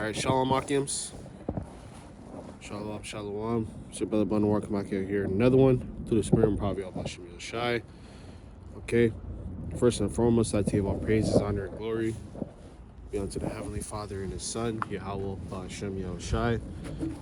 Alright, Shalom Akims. Shalom, Shalom. It's your brother Bun welcome back here. Another one to the spirit and probably all about Yahawashi. Okay. First and foremost, I tell you about praises, honor, and glory. Be unto the Heavenly Father and His Son, Yahawah, Sham, Yahawashi.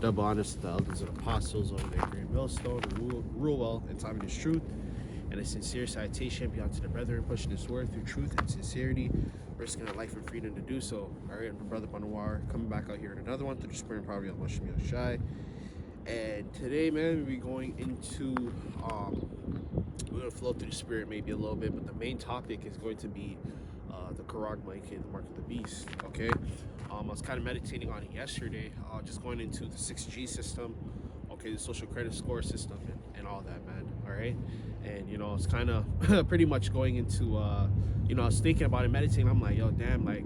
Double honors to the elders and apostles over their great millstone, who rule well in time and His truth. And a sincere citation be unto the brethren, pushing His word through truth and sincerity, risking their life and freedom to do so. All right, my brother Banawar coming back out here in another one through the spirit and probably of Yahawashi. And today, man, we'll be going into we're gonna flow through the spirit maybe a little bit, but the main topic is going to be the Quran, the mark of the beast. Okay, I was kind of meditating on it yesterday, just going into the 6G system, okay, the social credit score system, and all that, man. All right, and you know, it's kind of pretty much going into you know, I was thinking about it, meditating. I'm like, yo, damn, like,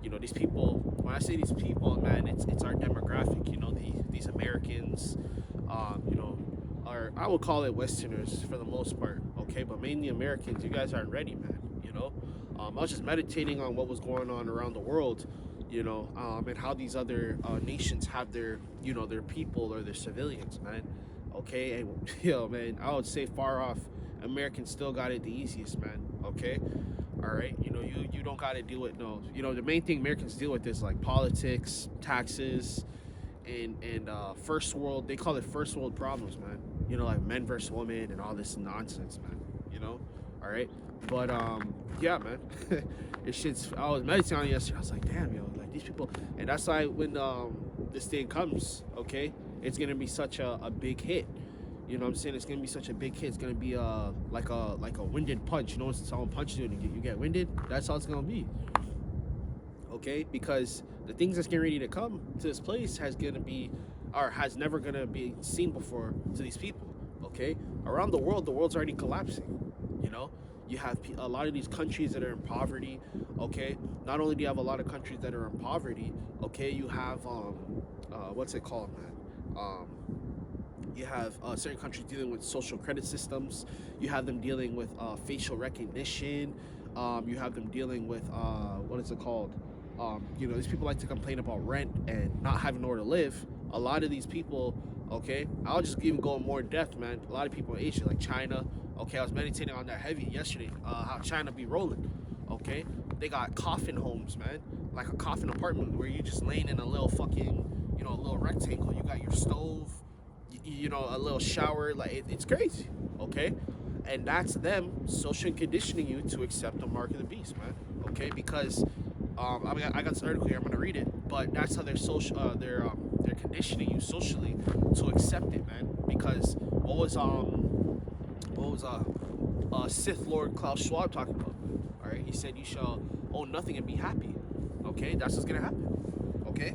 you know, these people. When I say these people, man, it's our demographic. You know, these Americans, you know, I would call it Westerners for the most part, okay, but mainly Americans. You guys aren't ready, man. You know, I was just meditating on what was going on around the world, you know, and how these other nations have their, you know, their people or their civilians, man. Okay, and yo, man, I would say far off, Americans still got it the easiest, man. Okay, all right, you know, you don't got to deal with no, you know, the main thing Americans deal with is like politics, taxes, and first world, they call it first world problems, man. You know, like men versus women and all this nonsense, man. You know, all right, but yeah, man, it shit's. I was meditating on it yesterday. I was like, damn, yo, like these people, and that's why when this thing comes, okay, it's gonna be such a big hit. You know what I'm saying? It's gonna be such a big hit. It's gonna be like a winded punch. You know, when someone punches you and you get winded, that's how it's gonna be. Okay, because the things that's getting ready to come to this place has never gonna be seen before to these people. Okay, around the world's already collapsing. You know, you have a lot of these countries that are in poverty. Okay, not only do you have a lot of countries that are in poverty, okay, you have what's it called, man? You have certain countries dealing with social credit systems. You have them dealing with facial recognition. You have them dealing with what is it called? You know, these people like to complain about rent and not having nowhere to live. A lot of these people, okay, I'll just even go more in depth, man. A lot of people in Asia, like China, okay, I was meditating on that heavy yesterday, how China be rolling, okay? They got coffin homes, man, like a coffin apartment where you're just laying in a little fucking, you know, a little rectangle. You got your stove, you know, a little shower, like it's crazy, okay? And that's them social conditioning you to accept the mark of the beast, man, okay? Because I mean, I got this article here. I'm gonna read it, but that's how they're conditioning you socially to accept it, man. Because what was Sith Lord Klaus Schwab talking about? All right, he said you shall own nothing and be happy. Okay, that's what's gonna happen. Okay,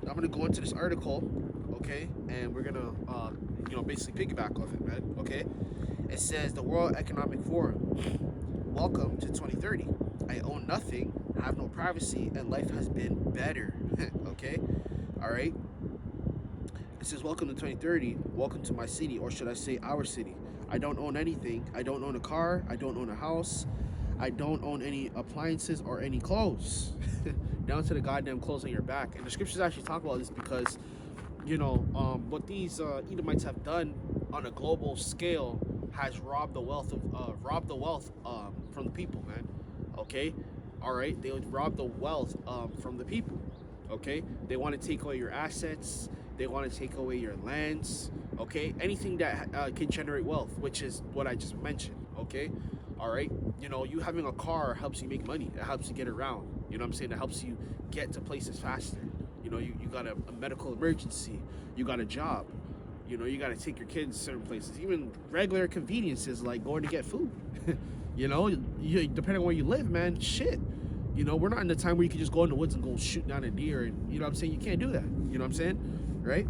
I'm gonna go into this article. Okay, and we're gonna you know, basically piggyback off it, man. Okay, it says the World Economic Forum. Welcome to 2030. I own nothing, have no privacy, and life has been better. Okay? Alright? It says, welcome to 2030. Welcome to my city, or should I say our city. I don't own anything. I don't own a car. I don't own a house. I don't own any appliances or any clothes. Down to the goddamn clothes on your back. And the scriptures actually talk about this because, you know, what these Edomites have done on a global scale has robbed the wealth from the people, man. Okay, all right, they would rob the wealth from the people. Okay, they want to take away your assets, they want to take away your lands, okay, anything that can generate wealth, which is what I just mentioned. Okay, all right, you know, you having a car helps you make money, it helps you get around, you know what I'm saying, it helps you get to places faster. You know, you got a medical emergency, you got a job, you know, you got to take your kids to certain places, even regular conveniences like going to get food. You know, depending on where you live, man, shit. You know, we're not in the time where you can just go in the woods and go shoot down a deer, and you know what I'm saying? You can't do that. You know what I'm saying? Right?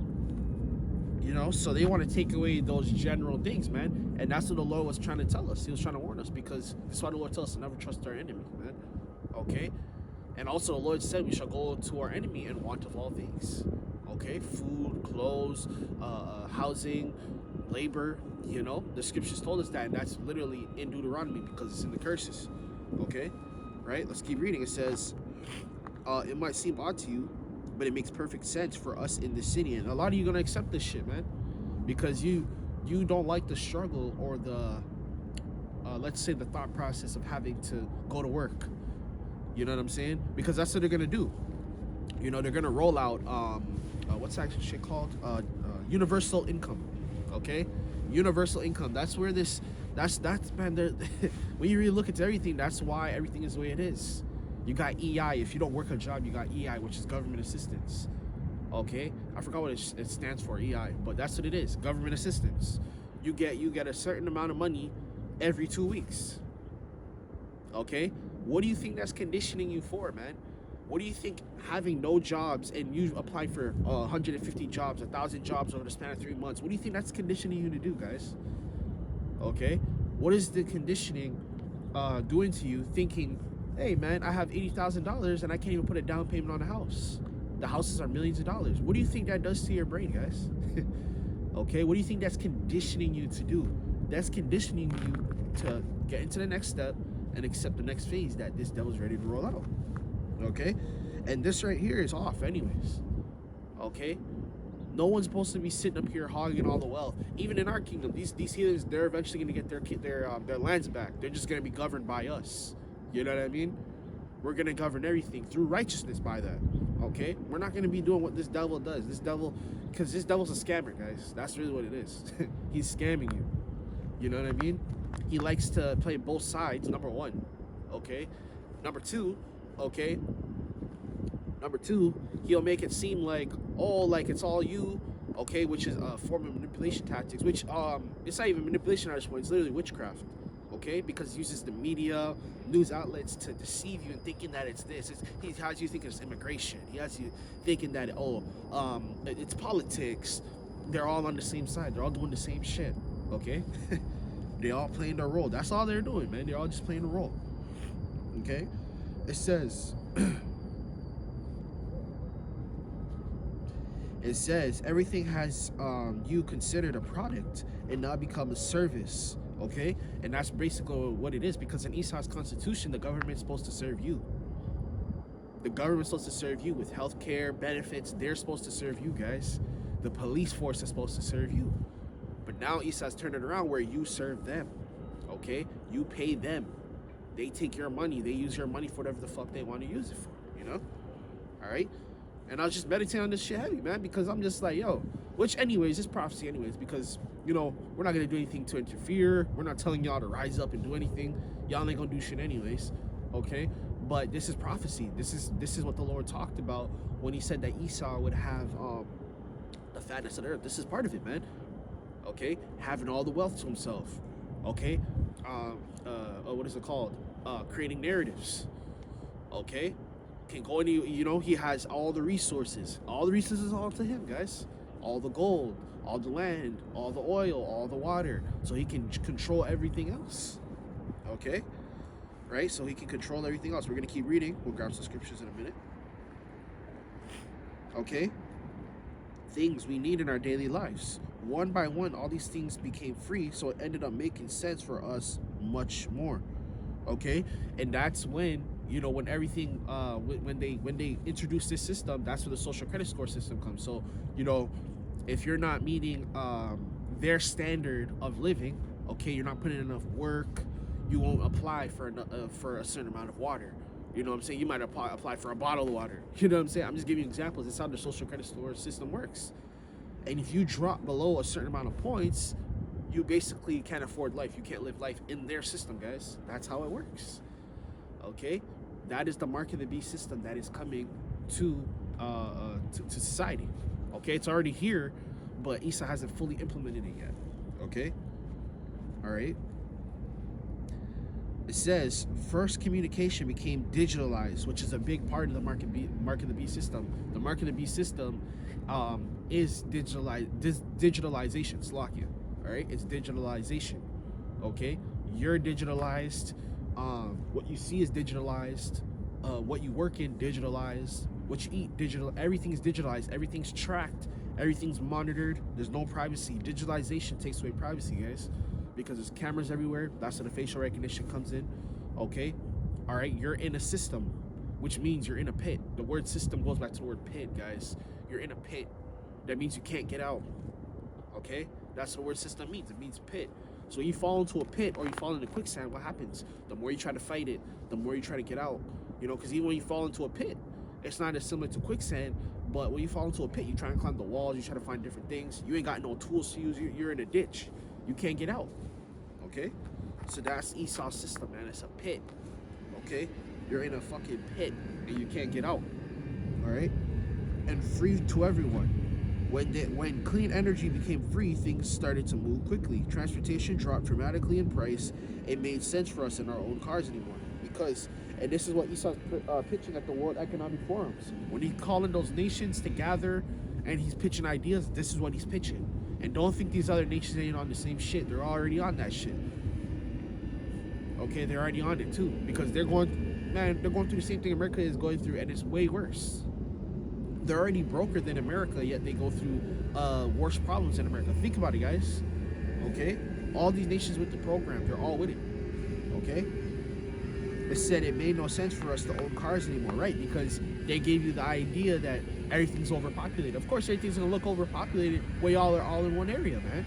You know, so they want to take away those general things, man. And that's what the Lord was trying to tell us. He was trying to warn us, because that's why the Lord tells us to never trust our enemy, man. Okay? And also the Lord said we shall go to our enemy in want of all things. Okay? Food, clothes, housing, labor. You know, the scriptures told us that, and that's literally in Deuteronomy because it's in the curses. Okay, right? Let's keep reading. It says, it might seem odd to you but it makes perfect sense for us in the city. And a lot of you gonna accept this shit, man, because you don't like the struggle or the let's say the thought process of having to go to work. You know what I'm saying? Because that's what they're gonna do. You know, they're gonna roll out what's that shit called? Universal income. Okay, universal income. That's where this. That's man. When you really look at everything, that's why everything is the way it is. You got EI. If you don't work a job, you got EI, which is government assistance. Okay, I forgot what it stands for, EI, but that's what it is. Government assistance. You get a certain amount of money every 2 weeks. Okay, what do you think that's conditioning you for, man? What do you think having no jobs and you apply for 150 jobs, 1,000 jobs over the span of 3 months? What do you think that's conditioning you to do, guys? Okay, what is the conditioning doing to you? Thinking, hey man, I have $80,000 and I can't even put a down payment on a house. The houses are millions of dollars. What do you think that does to your brain, guys? Okay, what do you think that's conditioning you to do? That's conditioning you to get into the next step and accept the next phase that this devil's ready to roll out. Okay, and this right here is off anyways. Okay, no one's supposed to be sitting up here hogging all the wealth. Even in our kingdom, these heathens, they're eventually going to get their lands back. They're just going to be governed by us. You know what I mean? We're going to govern everything through righteousness by that. Okay, we're not going to be doing what this devil does. Because this devil's a scammer, guys. That's really what it is. He's scamming you. You know what I mean? He likes to play both sides, number one. Okay, number two. Okay, number two, he'll make it seem like, oh, like it's all you, okay, which is a form of manipulation tactics, which it's not even manipulation at this point, it's literally witchcraft. Okay, because he uses the media, news outlets to deceive you and thinking that it's this. He has you thinking it's immigration. He has you thinking that it's politics. They're all on the same side. They're all doing the same shit. Okay, they all playing their role. That's all they're doing, man. They're all just playing a role. Okay. It says, everything has you considered a product and now become a service, okay? And that's basically what it is, because in Esau's constitution, the government's supposed to serve you. The government's supposed to serve you with health care, benefits. They're supposed to serve you, guys. The police force is supposed to serve you. But now Esau's turned it around where you serve them, okay? You pay them. They take your money. They use your money for whatever the fuck they want to use it for, you know? All right? And I was just meditating on this shit heavy, man, because I'm just like, yo, which anyways, it's prophecy anyways, because, you know, we're not going to do anything to interfere. We're not telling y'all to rise up and do anything. Y'all ain't going to do shit anyways, okay? But this is prophecy. This is what the Lord talked about when he said that Esau would have the fatness of the earth. This is part of it, man, okay? Having all the wealth to himself, okay? What is it called? Creating narratives. Okay, can go any. You know, he has all the resources. All the resources are to him, guys. All the gold, all the land, all the oil, all the water. So he can control everything else. Okay, right? So he can control everything else. We're gonna keep reading. We'll grab some scriptures in a minute. Okay. Things we need in our daily lives. One by one, all these things became free, so it ended up making sense for us much more. Okay, and that's when, you know, when everything when they introduce this system, that's where the social credit score system comes. So, you know, if you're not meeting their standard of living, okay, you're not putting in enough work, you won't apply for a certain amount of water. You know what I'm saying? You might apply for a bottle of water. You know what I'm saying? I'm just giving you examples. It's how the social credit score system works. And if you drop below a certain amount of points, you basically can't afford life. You can't live life in their system, guys. That's how it works. Okay? That is the mark of the beast system that is coming to society. Okay? It's already here, but Esau hasn't fully implemented it yet. Okay? All right? It says, first communication became digitalized, which is a big part of the mark of the beast system. The mark of the beast system is digitalization, Slovakia. All right, it's digitalization. Okay, you're digitalized. What you see is digitalized. What you work in, digitalized. What you eat, digital. Everything is digitalized. Everything's tracked. Everything's monitored. There's no privacy. Digitalization takes away privacy, guys, because there's cameras everywhere. That's where the facial recognition comes in. Okay, all right, you're in a system. which means you're in a pit. The word system goes back to the word pit, guys. You're in a pit. That means you can't get out. Okay? That's what the word system means. It means pit. So you fall into a pit or you fall into quicksand, what happens? The more you try to fight it, the more you try to get out. You know, because even when you fall into a pit, it's not as similar to quicksand, but when you fall into a pit, you try and climb the walls, you try to find different things. You ain't got no tools to use. You're in a ditch. You can't get out. Okay? So that's Esau's system, man. It's a pit. Okay? You're in a fucking pit and you can't get out. All right? And free to everyone. When clean energy became free, things started to move quickly. Transportation dropped dramatically in price. It made sense for us in our own cars anymore. Because, and this is what Esau's pitching at the World Economic Forums. When he's calling those nations to gather and he's pitching ideas, this is what he's pitching. And don't think these other nations ain't on the same shit. They're already on that shit. Okay, they're already on it too. Because they're going through the same thing America is going through, and it's way worse. They're already broker than America, yet they go through worse problems in America. Think about it, guys. Okay? All these nations with the program, they're all with it. Okay? It said it made no sense for us to own cars anymore, right? Because they gave you the idea that everything's overpopulated. Of course, everything's going to look overpopulated when y'all are all in one area, man.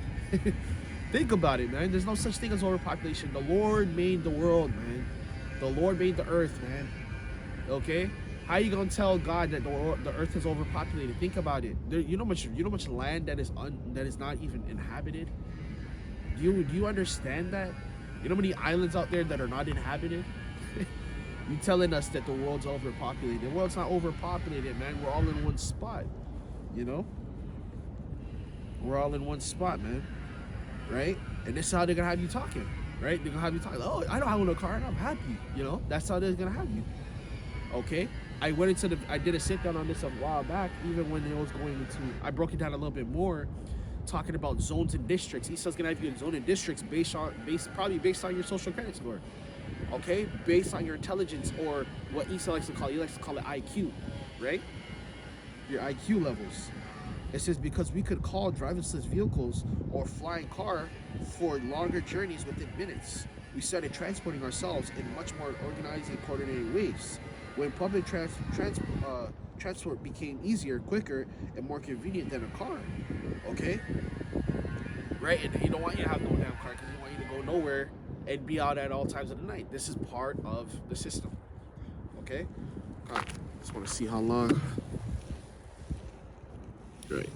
Think about it, man. There's no such thing as overpopulation. The Lord made the world, man. The Lord made the earth, man. Okay? How you gonna tell God that the earth is overpopulated? Think about it. You know much land that is not even inhabited. Do you understand that? You know how many islands out there that are not inhabited? You telling us that the world's overpopulated? The world's not overpopulated, man. We're all in one spot. You know, we're all in one spot, man. Right? And this is how they're gonna have you talking. Right? They're gonna have you talking. Oh, I don't own a car and I'm happy. You know, that's how they're gonna have you. Okay, I did a sit down on this a while back, even when it was going into, I broke it down a little bit more, talking about zones and districts. Esau's gonna have you in zone and districts probably based on your social credit score. Okay, based on your intelligence, or what Esau likes to call, he likes to call it IQ, right? Your IQ levels. It says because we could call driverless vehicles or flying car for longer journeys within minutes, we started transporting ourselves in much more organized and coordinated ways. When public transport became easier, quicker, and more convenient than a car, okay? Right, and he don't want you to have no damn car because he want you to go nowhere and be out at all times of the night. This is part of the system, okay? Just want to see how long. Right.